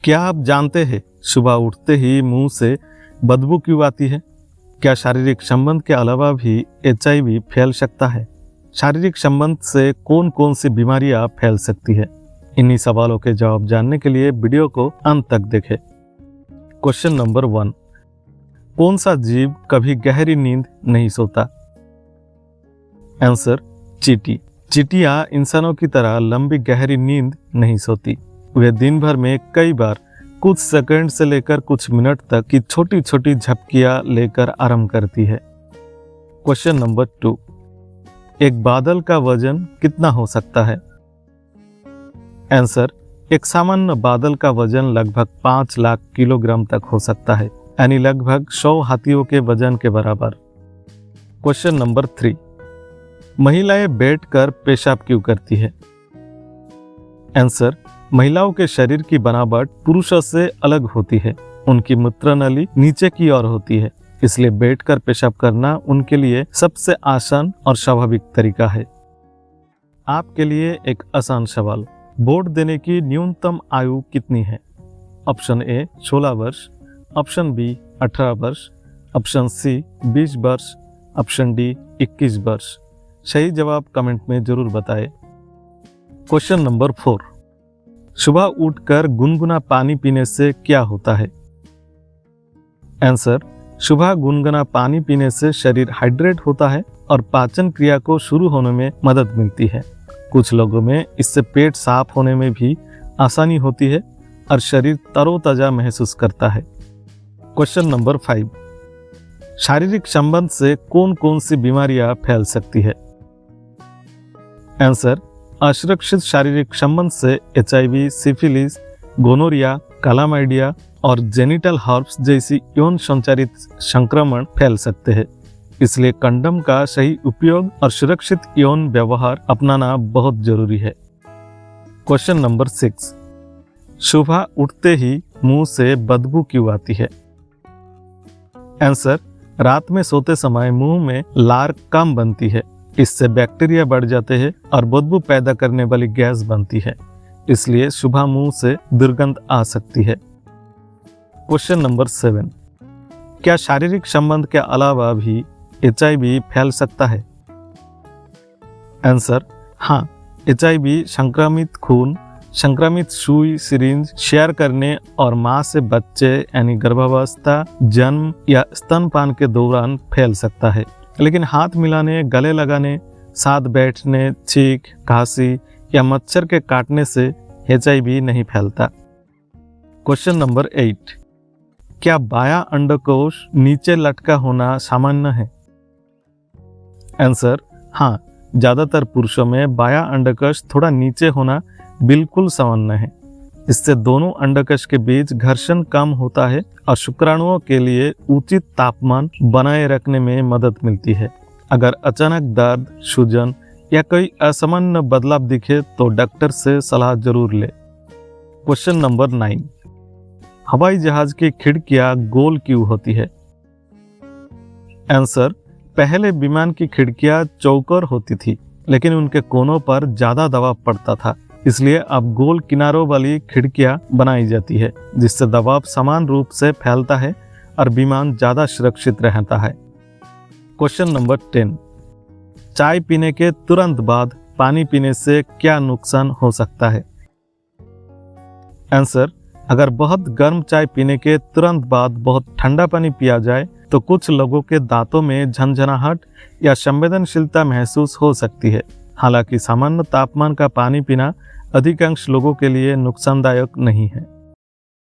क्या आप जानते हैं सुबह उठते ही मुंह से बदबू क्यों आती है? क्या शारीरिक संबंध के अलावा भी HIV फैल सकता है? शारीरिक संबंध से कौन कौन सी बीमारियां फैल सकती है? इन्हीं सवालों के जवाब जानने के लिए वीडियो को अंत तक देखें। क्वेश्चन नंबर 1, कौन सा जीव कभी गहरी नींद नहीं सोता? आंसर, चींटी। चींटियां इंसानों की तरह लंबी गहरी नींद नहीं सोती। वे दिन भर में कई बार कुछ सेकंड से लेकर कुछ मिनट तक की छोटी छोटी झपकियां लेकर आराम करती है। क्वेश्चन नंबर 2, एक बादल का वजन कितना हो सकता है? आंसर, एक सामान्य बादल का वजन लगभग 5 लाख किलोग्राम तक हो सकता है, यानी लगभग 100 हाथियों के वजन के बराबर। क्वेश्चन नंबर 3, महिलाएं बैठकर पेशाब क्यों करती है? आंसर, महिलाओं के शरीर की बनावट पुरुषों से अलग होती है। उनकी मूत्रनली नीचे की ओर होती है, इसलिए बैठकर पेशाब करना उनके लिए सबसे आसान और स्वाभाविक तरीका है। आपके लिए एक आसान सवाल, वोट देने की न्यूनतम आयु कितनी है? ऑप्शन ए 16 वर्ष, ऑप्शन बी 18 वर्ष, ऑप्शन सी 20 वर्ष, ऑप्शन डी 21 वर्ष। सही जवाब कमेंट में जरूर बताएं। क्वेश्चन नंबर 4, सुबह उठकर गुनगुना पानी पीने से क्या होता है? आंसर, सुबह गुनगुना पानी पीने से शरीर हाइड्रेट होता है और पाचन क्रिया को शुरू होने में मदद मिलती है। कुछ लोगों में इससे पेट साफ होने में भी आसानी होती है और शरीर तरोताजा महसूस करता है। क्वेश्चन नंबर 5, शारीरिक संबंध से कौन कौन सी बीमारियां फैल सकती है? आंसर, असुरक्षित शारीरिक संबंध से HIV, सिफिलिस, गोनोरिया, क्लामाइडिया और जेनिटल हर्प्स जैसी यौन संचारित संक्रमण फैल सकते हैं। इसलिए कंडोम का सही उपयोग और सुरक्षित यौन व्यवहार अपनाना बहुत जरूरी है। क्वेश्चन नंबर 6, सुबह उठते ही मुंह से बदबू क्यों आती है? आंसर, रात में सोते समय मुंह में लार कम बनती है। इससे बैक्टीरिया बढ़ जाते हैं और बदबू पैदा करने वाली गैस बनती है, इसलिए सुबह मुंह से दुर्गंध आ सकती है। क्वेश्चन नंबर 7, क्या शारीरिक संबंध के अलावा भी HIV फैल सकता है? आंसर, हाँ, HIV संक्रमित खून, संक्रमित सुई सिरिंज शेयर करने और मां से बच्चे यानी गर्भावस्था, जन्म या स्तनपान के दौरान फैल सकता है। लेकिन हाथ मिलाने, गले लगाने, साथ बैठने, छींक, खांसी या मच्छर के काटने से HIV नहीं फैलता। क्वेश्चन नंबर 8, क्या बायां अंडकोश नीचे लटका होना सामान्य है? आंसर, हाँ, ज्यादातर पुरुषों में बायां अंडकोश थोड़ा नीचे होना बिल्कुल सामान्य है। इससे दोनों अंडकोश के बीच घर्षण कम होता है और शुक्राणुओं के लिए उचित तापमान बनाए रखने में मदद मिलती है। अगर अचानक दर्द, सूजन या कोई असामान्य बदलाव दिखे तो डॉक्टर से सलाह जरूर ले। क्वेश्चन नंबर 9, हवाई जहाज की खिड़कियां गोल क्यों होती है? आंसर, पहले विमान की खिड़कियां चौकोर होती थी, लेकिन उनके कोनों पर ज्यादा दबाव पड़ता था, इसलिए अब गोल किनारों वाली खिड़कियां बनाई जाती है, जिससे दबाव समान रूप से फैलता है और विमान ज्यादा सुरक्षित रहता है। क्वेश्चन नंबर 10, चाय पीने के तुरंत बाद पानी पीने से क्या नुकसान हो सकता है? आंसर, अगर बहुत गर्म चाय पीने के तुरंत बाद बहुत ठंडा पानी पिया जाए तो कुछ लोगों के दांतों में झनझनाहट या संवेदनशीलता महसूस हो सकती है। हालांकि सामान्य तापमान का पानी पीना अधिकांश लोगों के लिए नुकसानदायक नहीं है।